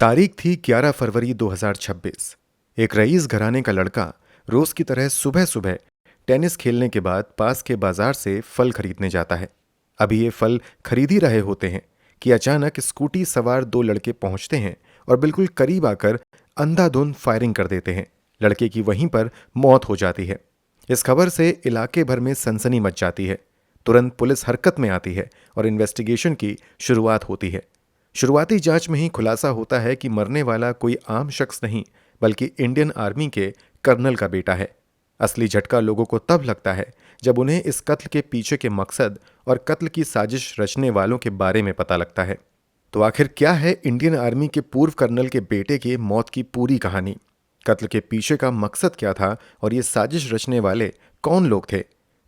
तारीख थी 11 फरवरी 2026। एक रईस घराने का लड़का रोज की तरह सुबह सुबह टेनिस खेलने के बाद पास के बाजार से फल खरीदने जाता है। अभी ये फल खरीद ही रहे होते हैं कि अचानक स्कूटी सवार दो लड़के पहुंचते हैं और बिल्कुल करीब आकर अंधाधुंध फायरिंग कर देते हैं। लड़के की वहीं पर मौत हो जाती है। इस खबर से इलाके भर में सनसनी मच जाती है। तुरंत पुलिस हरकत में आती है और इन्वेस्टिगेशन की शुरुआत होती है। शुरुआती जांच में ही खुलासा होता है कि मरने वाला कोई आम शख्स नहीं बल्कि इंडियन आर्मी के कर्नल का बेटा है। असली झटका लोगों को तब लगता है जब उन्हें इस कत्ल के पीछे के मकसद और कत्ल की साजिश रचने वालों के बारे में पता लगता है। तो आखिर क्या है इंडियन आर्मी के पूर्व कर्नल के बेटे के मौत की पूरी कहानी? कत्ल के पीछे का मकसद क्या था और ये साजिश रचने वाले कौन लोग थे?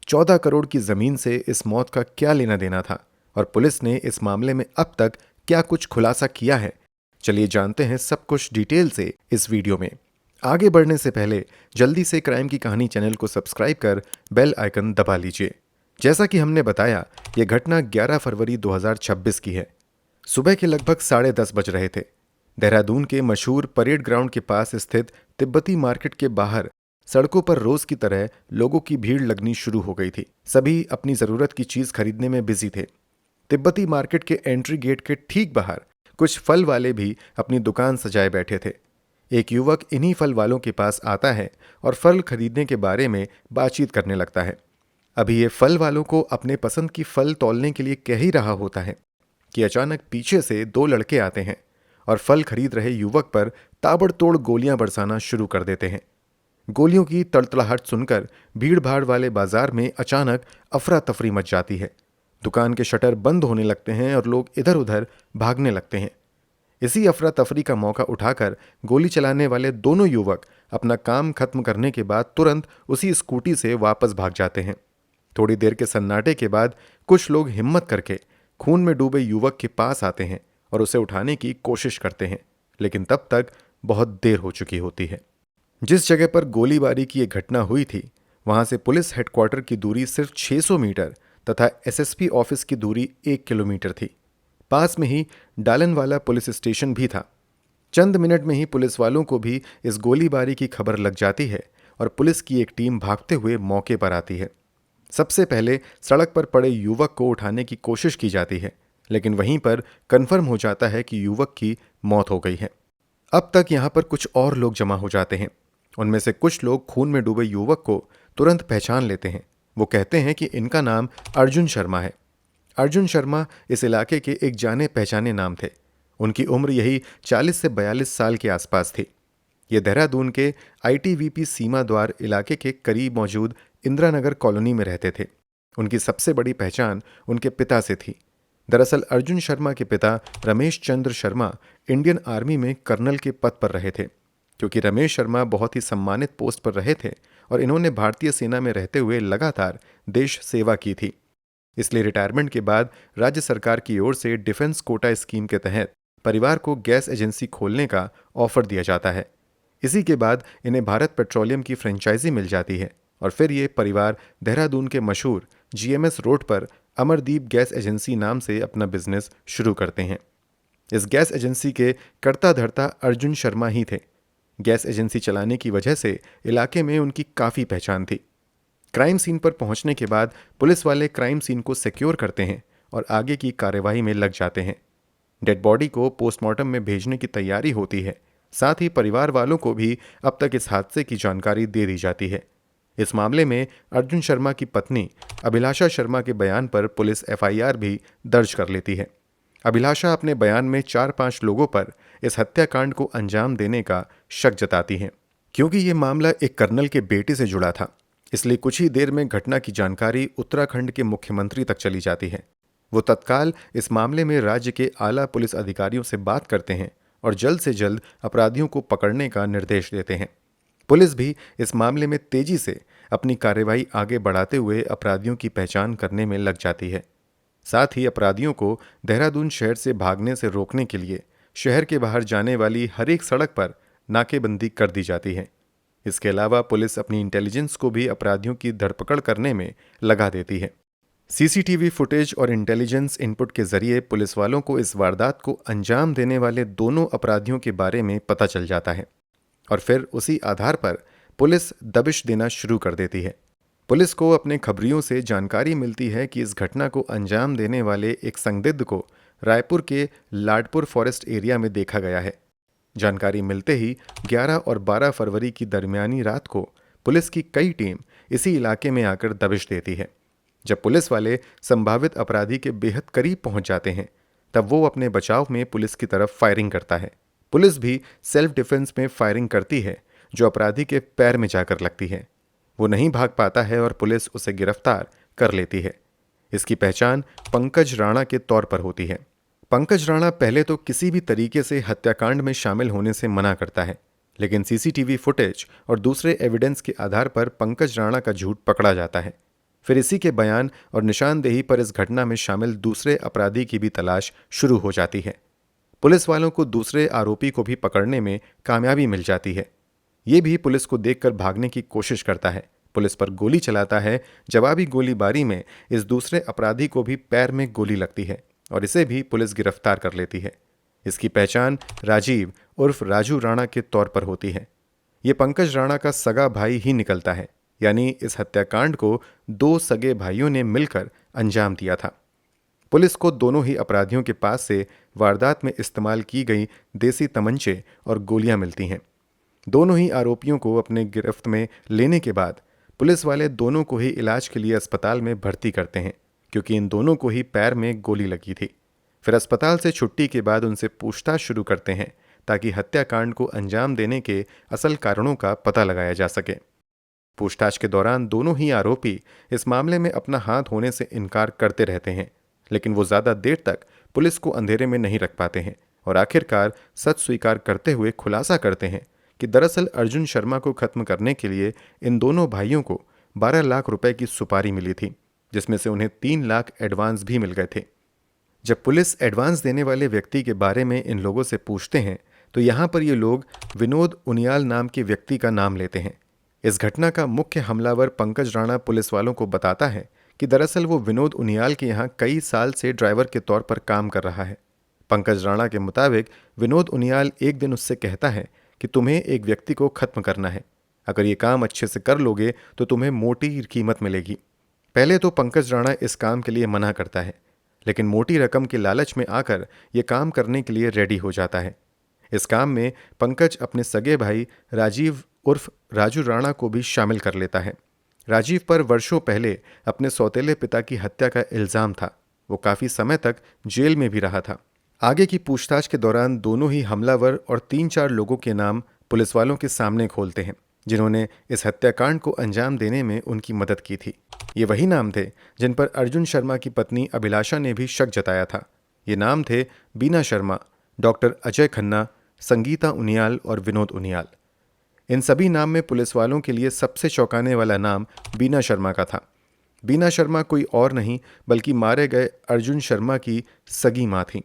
14 करोड़ की जमीन से इस मौत का क्या लेना देना था और पुलिस ने इस मामले में अब तक क्या कुछ खुलासा किया है? चलिए जानते हैं सब कुछ डिटेल से इस वीडियो में। आगे बढ़ने से पहले जल्दी से क्राइम की कहानी चैनल को सब्सक्राइब कर बेल आइकन दबा लीजिए। जैसा कि हमने बताया, यह घटना 11 फरवरी 2026 की है। सुबह के लगभग 10:30 बज रहे थे। देहरादून के मशहूर परेड ग्राउंड के पास स्थित तिब्बती मार्केट के बाहर सड़कों पर रोज की तरह लोगों की भीड़ लगनी शुरू हो गई थी। सभी अपनी जरूरत की चीज खरीदने में बिजी थे। तिब्बती मार्केट के एंट्री गेट के ठीक बाहर कुछ फल वाले भी अपनी दुकान सजाए बैठे थे। एक युवक इन्हीं फल वालों के पास आता है और फल खरीदने के बारे में बातचीत करने लगता है। अभी ये फल वालों को अपने पसंद की फल तौलने के लिए कह ही रहा होता है कि अचानक पीछे से दो लड़के आते हैं और फल खरीद रहे युवक पर ताबड़तोड़ गोलियां बरसाना शुरू कर देते हैं। गोलियों की तड़तड़ाहट सुनकर भीड़ भाड़ वाले बाजार में अचानक अफरा तफरी मच जाती है। दुकान के शटर बंद होने लगते हैं और लोग इधर उधर भागने लगते हैं। इसी अफरा तफरी का मौका उठाकर गोली चलाने वाले दोनों युवक अपना काम खत्म करने के बाद तुरंत उसी स्कूटी से वापस भाग जाते हैं। थोड़ी देर के सन्नाटे के बाद कुछ लोग हिम्मत करके खून में डूबे युवक के पास आते हैं और उसे उठाने की कोशिश करते हैं, लेकिन तब तक बहुत देर हो चुकी होती है। जिस जगह पर गोलीबारी की यह घटना हुई थी, वहां से पुलिस हेडक्वार्टर की दूरी सिर्फ 600 मीटर तथा एसएसपी ऑफिस की दूरी 1 किलोमीटर थी। पास में ही डालनवाला पुलिस स्टेशन भी था। चंद मिनट में ही पुलिस वालों को भी इस गोलीबारी की खबर लग जाती है और पुलिस की एक टीम भागते हुए मौके पर आती है। सबसे पहले सड़क पर पड़े युवक को उठाने की कोशिश की जाती है, लेकिन वहीं पर कन्फर्म हो जाता है कि युवक की मौत हो गई है। अब तक यहाँ पर कुछ और लोग जमा हो जाते हैं। उनमें से कुछ लोग खून में डूबे युवक को तुरंत पहचान लेते हैं। वो कहते हैं कि इनका नाम अर्जुन शर्मा है। अर्जुन शर्मा इस इलाके के एक जाने पहचाने नाम थे। उनकी उम्र यही 40 से 42 साल के आसपास थी। ये देहरादून के आईटीबीपी सीमा द्वार इलाके के करीब मौजूद इंदिरा नगर कॉलोनी में रहते थे। उनकी सबसे बड़ी पहचान उनके पिता से थी। दरअसल अर्जुन शर्मा के पिता रमेश चंद्र शर्मा इंडियन आर्मी में कर्नल के पद पर रहे थे। क्योंकि रमेश शर्मा बहुत ही सम्मानित पोस्ट पर रहे थे और इन्होंने भारतीय सेना में रहते हुए लगातार देश सेवा की थी, इसलिए रिटायरमेंट के बाद राज्य सरकार की ओर से डिफेंस कोटा स्कीम के तहत परिवार को गैस एजेंसी खोलने का ऑफर दिया जाता है। इसी के बाद इन्हें भारत पेट्रोलियम की फ्रेंचाइजी मिल जाती है और फिर ये परिवार देहरादून के मशहूर जीएमएस रोड पर अमरदीप गैस एजेंसी नाम से अपना बिजनेस शुरू करते हैं। इस गैस एजेंसी के कर्ता धर्ता अर्जुन शर्मा ही थे। गैस एजेंसी चलाने की वजह से इलाके में उनकी काफ़ी पहचान थी। क्राइम सीन पर पहुंचने के बाद पुलिस वाले क्राइम सीन को सिक्योर करते हैं और आगे की कार्यवाही में लग जाते हैं। डेड बॉडी को पोस्टमार्टम में भेजने की तैयारी होती है। साथ ही परिवार वालों को भी अब तक इस हादसे की जानकारी दे दी जाती है। इस मामले में अर्जुन शर्मा की पत्नी अभिलाषा शर्मा के बयान पर पुलिस एफआईआर भी दर्ज कर लेती है। अभिलाषा अपने बयान में 4-5 लोगों पर इस हत्याकांड को अंजाम देने का शक जताती हैं। क्योंकि ये मामला एक कर्नल के बेटे से जुड़ा था, इसलिए कुछ ही देर में घटना की जानकारी उत्तराखंड के मुख्यमंत्री तक चली जाती है। वो तत्काल इस मामले में राज्य के आला पुलिस अधिकारियों से बात करते हैं और जल्द से जल्द अपराधियों को पकड़ने का निर्देश देते हैं। पुलिस भी इस मामले में तेजी से अपनी कार्यवाही आगे बढ़ाते हुए अपराधियों की पहचान करने में लग जाती है। साथ ही अपराधियों को देहरादून शहर से भागने से रोकने के लिए शहर के बाहर जाने वाली हर एक सड़क पर नाकेबंदी कर दी जाती है। इसके अलावा पुलिस अपनी इंटेलिजेंस को भी अपराधियों की धरपकड़ करने में लगा देती है। सीसीटीवी फुटेज और इंटेलिजेंस इनपुट के जरिए पुलिस वालों को इस वारदात को अंजाम देने वाले दोनों अपराधियों के बारे में पता चल जाता है और फिर उसी आधार पर पुलिस दबिश देना शुरू कर देती है। पुलिस को अपने खबरियों से जानकारी मिलती है कि इस घटना को अंजाम देने वाले एक संदिग्ध को रायपुर के लाडपुर फॉरेस्ट एरिया में देखा गया है। जानकारी मिलते ही 11 और 12 फरवरी की दरमियानी रात को पुलिस की कई टीम इसी इलाके में आकर दबिश देती है। जब पुलिस वाले संभावित अपराधी के बेहद करीब पहुंच जाते हैं तब वो अपने बचाव में पुलिस की तरफ फायरिंग करता है। पुलिस भी सेल्फ डिफेंस में फायरिंग करती है जो अपराधी के पैर में जाकर लगती है। वो नहीं भाग पाता है और पुलिस उसे गिरफ्तार कर लेती है। इसकी पहचान पंकज राणा के तौर पर होती है। पंकज राणा पहले तो किसी भी तरीके से हत्याकांड में शामिल होने से मना करता है, लेकिन सीसीटीवी फुटेज और दूसरे एविडेंस के आधार पर पंकज राणा का झूठ पकड़ा जाता है। फिर इसी के बयान और निशानदेही पर इस घटना में शामिल दूसरे अपराधी की भी तलाश शुरू हो जाती है। पुलिस वालों को दूसरे आरोपी को भी पकड़ने में कामयाबी मिल जाती है। ये भी पुलिस को देखकर भागने की कोशिश करता है, पुलिस पर गोली चलाता है। जवाबी गोलीबारी में इस दूसरे अपराधी को भी पैर में गोली लगती है और इसे भी पुलिस गिरफ्तार कर लेती है। इसकी पहचान राजीव उर्फ राजू राणा के तौर पर होती है। ये पंकज राणा का सगा भाई ही निकलता है, यानी इस हत्याकांड को 2 सगे भाइयों ने मिलकर अंजाम दिया था। पुलिस को दोनों ही अपराधियों के पास से वारदात में इस्तेमाल की गई देसी तमंचे और गोलियां मिलती हैं। दोनों ही आरोपियों को अपने गिरफ्त में लेने के बाद पुलिस वाले दोनों को ही इलाज के लिए अस्पताल में भर्ती करते हैं, क्योंकि इन दोनों को ही पैर में गोली लगी थी। फिर अस्पताल से छुट्टी के बाद उनसे पूछताछ शुरू करते हैं ताकि हत्याकांड को अंजाम देने के असल कारणों का पता लगाया जा सके। पूछताछ के दौरान दोनों ही आरोपी इस मामले में अपना हाथ होने से इनकार करते रहते हैं, लेकिन वो ज़्यादा देर तक पुलिस को अंधेरे में नहीं रख पाते हैं और आखिरकार सच स्वीकार करते हुए खुलासा करते हैं कि दरअसल अर्जुन शर्मा को खत्म करने के लिए इन दोनों भाइयों को 12 लाख रुपए की सुपारी मिली थी, जिसमें से उन्हें 3 लाख एडवांस भी मिल गए थे। जब पुलिस एडवांस देने वाले व्यक्ति के बारे में इन लोगों से पूछते हैं तो यहाँ पर ये लोग विनोद उनियाल नाम के व्यक्ति का नाम लेते हैं। इस घटना का मुख्य हमलावर पंकज राणा पुलिस वालों को बताता है कि दरअसल वो विनोद उनियाल के यहाँ कई साल से ड्राइवर के तौर पर काम कर रहा है। पंकज राणा के मुताबिक विनोद उनियाल एक दिन उससे कहता है कि तुम्हें एक व्यक्ति को खत्म करना है, अगर ये काम अच्छे से कर लोगे तो तुम्हें मोटी कीमत मिलेगी। पहले तो पंकज राणा इस काम के लिए मना करता है, लेकिन मोटी रकम के लालच में आकर ये काम करने के लिए रेडी हो जाता है। इस काम में पंकज अपने सगे भाई राजीव उर्फ राजू राणा को भी शामिल कर लेता है। राजीव पर वर्षों पहले अपने सौतेले पिता की हत्या का इल्जाम था। वो काफी समय तक जेल में भी रहा था। आगे की पूछताछ के दौरान दोनों ही हमलावर और 3-4 लोगों के नाम पुलिस वालों के सामने खोलते हैं जिन्होंने इस हत्याकांड को अंजाम देने में उनकी मदद की थी। ये वही नाम थे जिन पर अर्जुन शर्मा की पत्नी अभिलाषा ने भी शक जताया था। ये नाम थे बीना शर्मा, डॉक्टर अजय खन्ना, संगीता उनियाल और विनोद उनियाल। इन सभी नाम में पुलिस वालों के लिए सबसे चौंकाने वाला नाम बीना शर्मा का था। बीना शर्मा कोई और नहीं बल्कि मारे गए अर्जुन शर्मा की सगी माँ थी।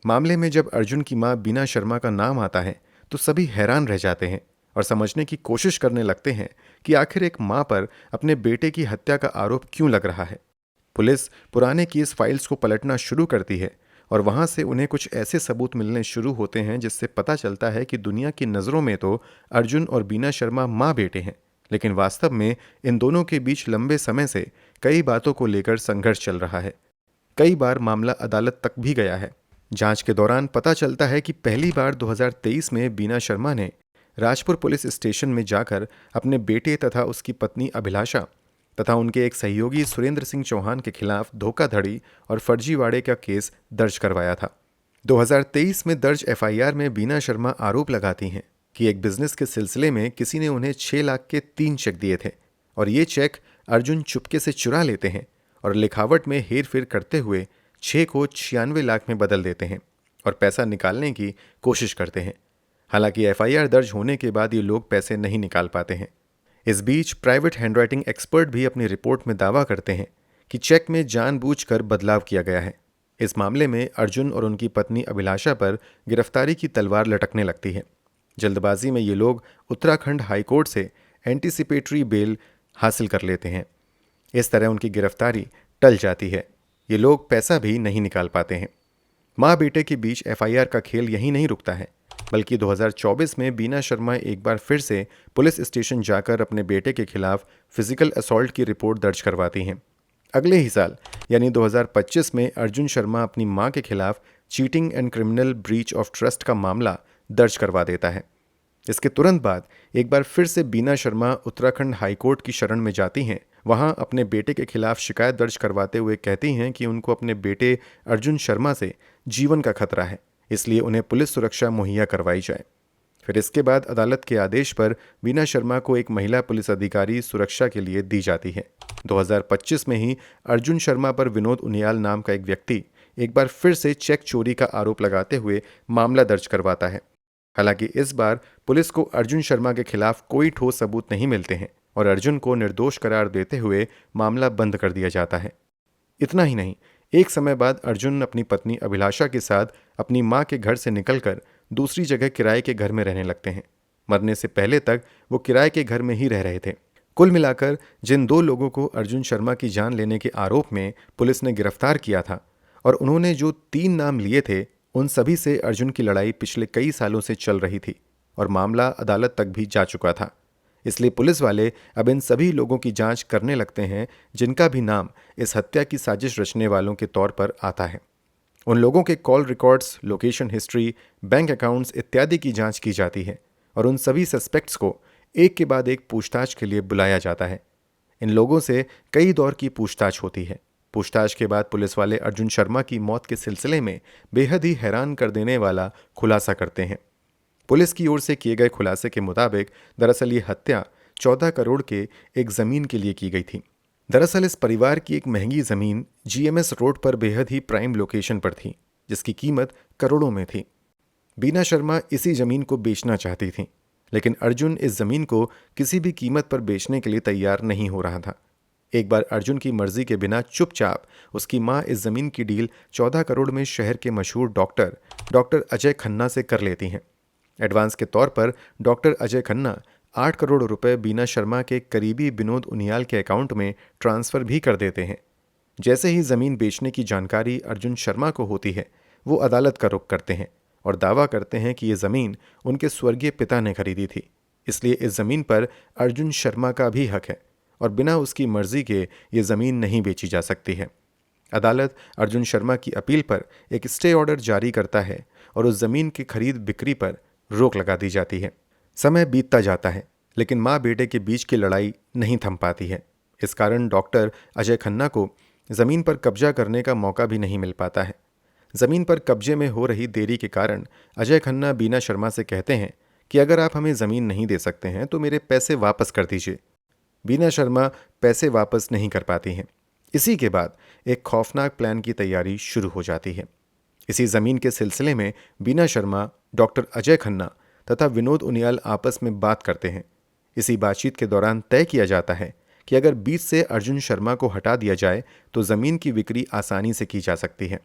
मामले में जब अर्जुन की माँ बीना शर्मा का नाम आता है तो सभी हैरान रह जाते हैं और समझने की कोशिश करने लगते हैं कि आखिर एक माँ पर अपने बेटे की हत्या का आरोप क्यों लग रहा है। पुलिस पुराने केस फाइल्स को पलटना शुरू करती है और वहां से उन्हें कुछ ऐसे सबूत मिलने शुरू होते हैं जिससे पता चलता है कि दुनिया की नज़रों में तो अर्जुन और बीना शर्मा माँ बेटे हैं, लेकिन वास्तव में इन दोनों के बीच लंबे समय से कई बातों को लेकर संघर्ष चल रहा है। कई बार मामला अदालत तक भी गया है। जांच के दौरान पता चलता है कि पहली बार 2023 में बीना शर्मा ने राजपुर पुलिस स्टेशन में जाकर अपने बेटे तथा उसकी पत्नी अभिलाषा तथा उनके एक सहयोगी सुरेंद्र सिंह चौहान के खिलाफ धोखाधड़ी और फर्जीवाड़े का केस दर्ज करवाया था। 2023 में दर्ज एफआईआर में बीना शर्मा आरोप लगाती हैं कि एक बिजनेस के सिलसिले में किसी ने उन्हें 6 लाख के 3 चेक दिए थे और ये चेक अर्जुन चुपके से चुरा लेते हैं और लिखावट में हेरफेर करते हुए 6 को 96 लाख में बदल देते हैं और पैसा निकालने की कोशिश करते हैं। हालांकि एफआईआर दर्ज होने के बाद ये लोग पैसे नहीं निकाल पाते हैं। इस बीच प्राइवेट हैंडराइटिंग एक्सपर्ट भी अपनी रिपोर्ट में दावा करते हैं कि चेक में जानबूझकर बदलाव किया गया है। इस मामले में अर्जुन और उनकी पत्नी अभिलाषा पर गिरफ्तारी की तलवार लटकने लगती है। जल्दबाजी में ये लोग उत्तराखंड हाईकोर्ट से एंटीसिपेटरी बेल हासिल कर लेते हैं। इस तरह उनकी गिरफ्तारी टल जाती है। ये लोग पैसा भी नहीं निकाल पाते हैं। माँ बेटे के बीच एफआईआर का खेल यहीं नहीं रुकता है, बल्कि 2024 में बीना शर्मा एक बार फिर से पुलिस स्टेशन जाकर अपने बेटे के खिलाफ फिजिकल असॉल्ट की रिपोर्ट दर्ज करवाती हैं। अगले ही साल यानी 2025 में अर्जुन शर्मा अपनी मां के खिलाफ cheating and criminal breach of trust का मामला दर्ज करवा देता है। इसके तुरंत बाद एक बार फिर से बीना शर्मा उत्तराखंड हाईकोर्ट की शरण में जाती हैं। वहां अपने बेटे के खिलाफ शिकायत दर्ज करवाते हुए कहती हैं कि उनको अपने बेटे अर्जुन शर्मा से जीवन का खतरा है, इसलिए उन्हें पुलिस सुरक्षा मुहैया करवाई जाए। फिर इसके बाद अदालत के आदेश पर बीना शर्मा को एक महिला पुलिस अधिकारी सुरक्षा के लिए दी जाती है। 2025 में ही अर्जुन शर्मा पर विनोद उनियाल नाम का एक व्यक्ति एक बार फिर से चेक चोरी का आरोप लगाते हुए मामला दर्ज करवाता है। हालांकि इस बार पुलिस को अर्जुन शर्मा के खिलाफ कोई ठोस सबूत नहीं मिलते हैं और अर्जुन को निर्दोष करार देते हुए मामला बंद कर दिया जाता है। इतना ही नहीं, एक समय बाद अर्जुन अपनी पत्नी अभिलाषा के साथ अपनी मां के घर से निकलकर दूसरी जगह किराए के घर में रहने लगते हैं। मरने से पहले तक वो किराए के घर में ही रह रहे थे। कुल मिलाकर जिन 2 लोगों को अर्जुन शर्मा की जान लेने के आरोप में पुलिस ने गिरफ्तार किया था और उन्होंने जो 3 नाम लिए थे, उन सभी से अर्जुन की लड़ाई पिछले कई सालों से चल रही थी और मामला अदालत तक भी जा चुका था। इसलिए पुलिस वाले अब इन सभी लोगों की जांच करने लगते हैं जिनका भी नाम इस हत्या की साजिश रचने वालों के तौर पर आता है। उन लोगों के call records, location history, bank accounts इत्यादि की जांच की जाती है और उन सभी सस्पेक्ट्स को एक के बाद एक पूछताछ के लिए बुलाया जाता है। इन लोगों से कई दौर की पूछताछ होती है। पूछताछ के बाद पुलिस वाले अर्जुन शर्मा की मौत के सिलसिले में बेहद ही हैरान कर देने वाला खुलासा करते हैं। पुलिस की ओर से किए गए खुलासे के मुताबिक दरअसल ये हत्या 14 करोड़ के एक जमीन के लिए की गई थी। दरअसल इस परिवार की एक महंगी जमीन जीएमएस रोड पर बेहद ही प्राइम लोकेशन पर थी, जिसकी कीमत करोड़ों में थी। बीना शर्मा इसी जमीन को बेचना चाहती थी, लेकिन अर्जुन इस जमीन को किसी भी कीमत पर बेचने के लिए तैयार नहीं हो रहा था। एक बार अर्जुन की मर्जी के बिना चुपचाप उसकी मां इस जमीन की डील 14 करोड़ में शहर के मशहूर डॉक्टर अजय खन्ना से कर लेती हैं। एडवांस के तौर पर डॉक्टर अजय खन्ना 8 करोड़ रुपए बीना शर्मा के करीबी विनोद उनियाल के अकाउंट में ट्रांसफर भी कर देते हैं। जैसे ही जमीन बेचने की जानकारी अर्जुन शर्मा को होती है, वो अदालत का रुख करते हैं और दावा करते हैं कि ये जमीन उनके स्वर्गीय पिता ने खरीदी थी, इसलिए इस जमीन पर अर्जुन शर्मा का भी हक है और बिना उसकी मर्जी के ये जमीन नहीं बेची जा सकती है। अदालत अर्जुन शर्मा की अपील पर एक स्टे ऑर्डर जारी करता है और उस जमीन की खरीद बिक्री पर रोक लगा दी जाती है। समय बीतता जाता है, लेकिन माँ बेटे के बीच की लड़ाई नहीं थम पाती है। इस कारण डॉक्टर अजय खन्ना को जमीन पर कब्जा करने का मौका भी नहीं मिल पाता है। जमीन पर कब्जे में हो रही देरी के कारण अजय खन्ना बीना शर्मा से कहते हैं कि अगर आप हमें जमीन नहीं दे सकते हैं तो मेरे पैसे वापस कर दीजिए। बीना शर्मा पैसे वापस नहीं कर पाती हैं। इसी के बाद एक खौफनाक प्लान की तैयारी शुरू हो जाती है। इसी जमीन के सिलसिले में बीना शर्मा, डॉक्टर अजय खन्ना तथा विनोद उनियाल आपस में बात करते हैं। इसी बातचीत के दौरान तय किया जाता है कि अगर बीच से अर्जुन शर्मा को हटा दिया जाए तो जमीन की बिक्री आसानी से की जा सकती है।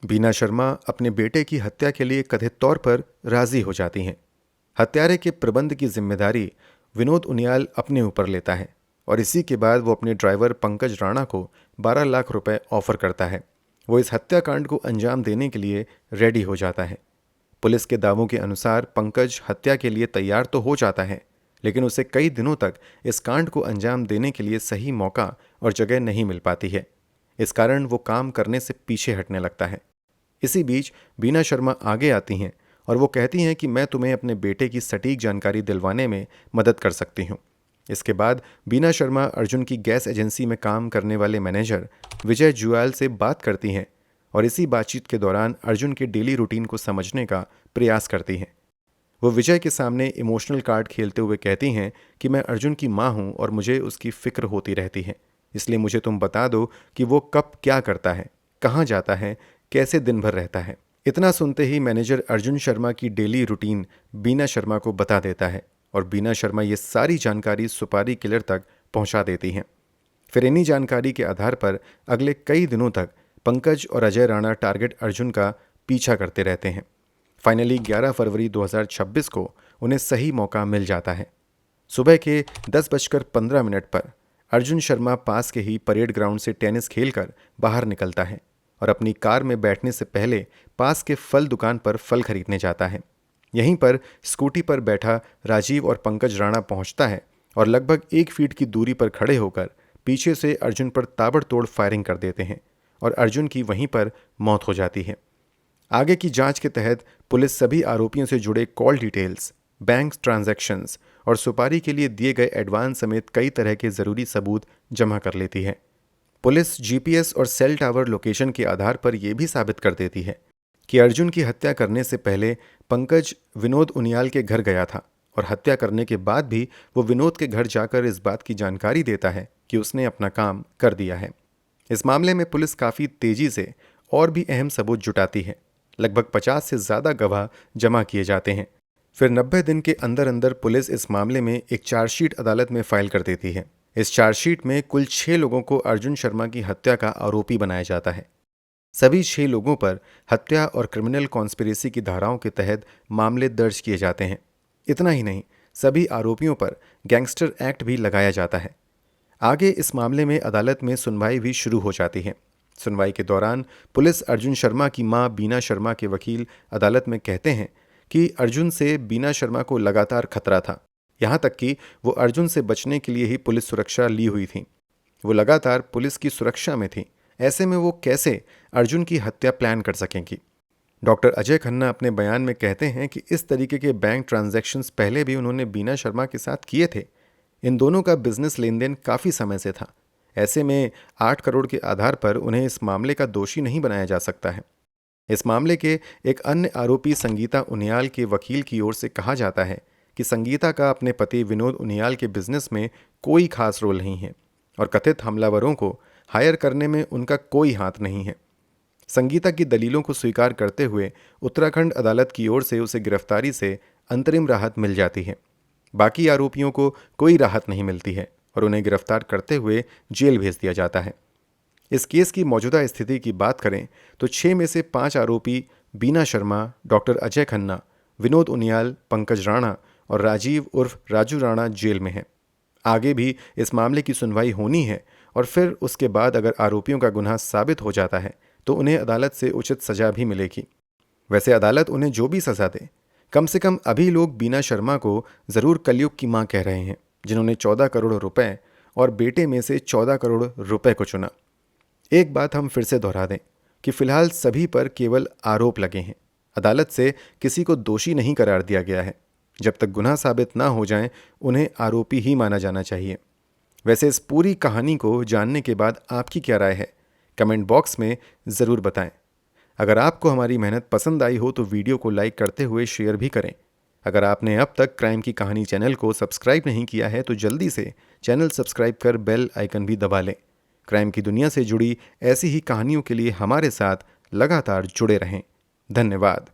बीना शर्मा अपने बेटे की हत्या के लिए कथित तौर पर राजी हो जाती हैं। हत्यारे के प्रबंध की जिम्मेदारी विनोद उनियाल अपने ऊपर लेता है और इसी के बाद वो अपने ड्राइवर पंकज राणा को 12 लाख रुपए ऑफर करता है। वो इस हत्याकांड को अंजाम देने के लिए रेडी हो जाता है। पुलिस के दावों के अनुसार पंकज हत्या के लिए तैयार तो हो जाता है, लेकिन उसे कई दिनों तक इस कांड को अंजाम देने के लिए सही मौका और जगह नहीं मिल पाती है। इस कारण वो काम करने से पीछे हटने लगता है। इसी बीच बीना शर्मा आगे आती हैं और वो कहती हैं कि मैं तुम्हें अपने बेटे की सटीक जानकारी दिलवाने में मदद कर सकती हूँ। इसके बाद बीना शर्मा अर्जुन की गैस एजेंसी में काम करने वाले मैनेजर विजय जुयाल से बात करती हैं और इसी बातचीत के दौरान अर्जुन के डेली रूटीन को समझने का प्रयास करती हैं। वो विजय के सामने इमोशनल कार्ड खेलते हुए कहती हैं कि मैं अर्जुन की माँ हूँ और मुझे उसकी फिक्र होती रहती है, इसलिए मुझे तुम बता दो कि वो कब क्या करता है, कहाँ जाता है, कैसे दिन भर रहता है। इतना सुनते ही मैनेजर अर्जुन शर्मा की डेली रूटीन बीना शर्मा को बता देता है और बीना शर्मा ये सारी जानकारी सुपारी किलर तक पहुंचा देती हैं। फिर इन्हीं जानकारी के आधार पर अगले कई दिनों तक पंकज और अजय राणा टारगेट अर्जुन का पीछा करते रहते हैं। फाइनली 11 फरवरी 2026 को उन्हें सही मौका मिल जाता है। सुबह के 10:15 पर अर्जुन शर्मा पास के ही परेड ग्राउंड से टेनिस खेलकर बाहर निकलता है और अपनी कार में बैठने से पहले पास के फल दुकान पर फल खरीदने जाता है। यहीं पर स्कूटी पर बैठा राजीव और पंकज राणा पहुंचता है और लगभग 1 फीट की दूरी पर खड़े होकर पीछे से अर्जुन पर ताबड़तोड़ फायरिंग कर देते हैं और अर्जुन की वहीं पर मौत हो जाती है। आगे की जांच के तहत पुलिस सभी आरोपियों से जुड़े कॉल डिटेल्स, बैंक ट्रांजैक्शंस और सुपारी के लिए दिए गए एडवांस समेत कई तरह के ज़रूरी सबूत जमा कर लेती है। पुलिस जीपीएस और सेल टावर लोकेशन के आधार पर यह भी साबित कर देती है कि अर्जुन की हत्या करने से पहले पंकज विनोद उनियाल के घर गया था और हत्या करने के बाद भी वो विनोद के घर जाकर इस बात की जानकारी देता है कि उसने अपना काम कर दिया है। इस मामले में पुलिस काफ़ी तेजी से और भी अहम सबूत जुटाती है। लगभग 50 से ज़्यादा गवाह जमा किए जाते हैं। फिर 90 दिन के अंदर अंदर पुलिस इस मामले में एक चार्जशीट अदालत में फाइल कर देती है। इस चार्जशीट में कुल 6 लोगों को अर्जुन शर्मा की हत्या का आरोपी बनाया जाता है। सभी 6 लोगों पर हत्या और क्रिमिनल कॉन्स्पिरेसी की धाराओं के तहत मामले दर्ज किए जाते हैं। इतना ही नहीं, सभी आरोपियों पर गैंगस्टर एक्ट भी लगाया जाता है। आगे इस मामले में अदालत में सुनवाई भी शुरू हो जाती है। सुनवाई के दौरान पुलिस अर्जुन शर्मा की मां बीना शर्मा के वकील अदालत में कहते हैं कि अर्जुन से बीना शर्मा को लगातार खतरा था, यहाँ तक कि वो अर्जुन से बचने के लिए ही पुलिस सुरक्षा ली हुई थी। वो लगातार पुलिस की सुरक्षा में थी, ऐसे में वो कैसे अर्जुन की हत्या प्लान कर सकेंगी। डॉक्टर अजय खन्ना अपने बयान में कहते हैं कि इस तरीके के बैंक ट्रांजैक्शंस पहले भी उन्होंने बीना शर्मा के साथ किए थे। इन दोनों का बिजनेस लेन देन काफ़ी समय से था। ऐसे में 8 करोड़ के आधार पर उन्हें इस मामले का दोषी नहीं बनाया जा सकता है। इस मामले के एक अन्य आरोपी संगीता उनियाल के वकील की ओर से कहा जाता है कि संगीता का अपने पति विनोद उनियाल के बिजनेस में कोई खास रोल नहीं है और कथित हमलावरों को हायर करने में उनका कोई हाथ नहीं है। संगीता की दलीलों को स्वीकार करते हुए उत्तराखंड अदालत की ओर से उसे गिरफ्तारी से अंतरिम राहत मिल जाती है। बाकी आरोपियों को कोई राहत नहीं मिलती है और उन्हें गिरफ्तार करते हुए जेल भेज दिया जाता है। इस केस की मौजूदा स्थिति की बात करें तो 6 में से 5 आरोपी बीना शर्मा, डॉक्टर अजय खन्ना, विनोद उनियाल, पंकज राणा और राजीव उर्फ राजू राणा जेल में हैं। आगे भी इस मामले की सुनवाई होनी है और फिर उसके बाद अगर आरोपियों का गुनाह साबित हो जाता है तो उन्हें अदालत से उचित सज़ा भी मिलेगी। वैसे अदालत उन्हें जो भी सज़ा दे, कम से कम अभी लोग बीना शर्मा को ज़रूर कलयुग की मां कह रहे हैं, जिन्होंने 14 करोड़ रुपए और बेटे में से 14 करोड़ रुपए को चुना। एक बात हम फिर से दोहरा दें कि फिलहाल सभी पर केवल आरोप लगे हैं। अदालत से किसी को दोषी नहीं करार दिया गया है। जब तक गुनाह साबित ना हो जाएं, उन्हें आरोपी ही माना जाना चाहिए। वैसे इस पूरी कहानी को जानने के बाद आपकी क्या राय है, कमेंट बॉक्स में ज़रूर बताएं। अगर आपको हमारी मेहनत पसंद आई हो तो वीडियो को लाइक करते हुए शेयर भी करें। अगर आपने अब तक क्राइम की कहानी चैनल को सब्सक्राइब नहीं किया है तो जल्दी से चैनल सब्सक्राइब कर बेल आइकन भी दबा लें। क्राइम की दुनिया से जुड़ी ऐसी ही कहानियों के लिए हमारे साथ लगातार जुड़े रहें। धन्यवाद।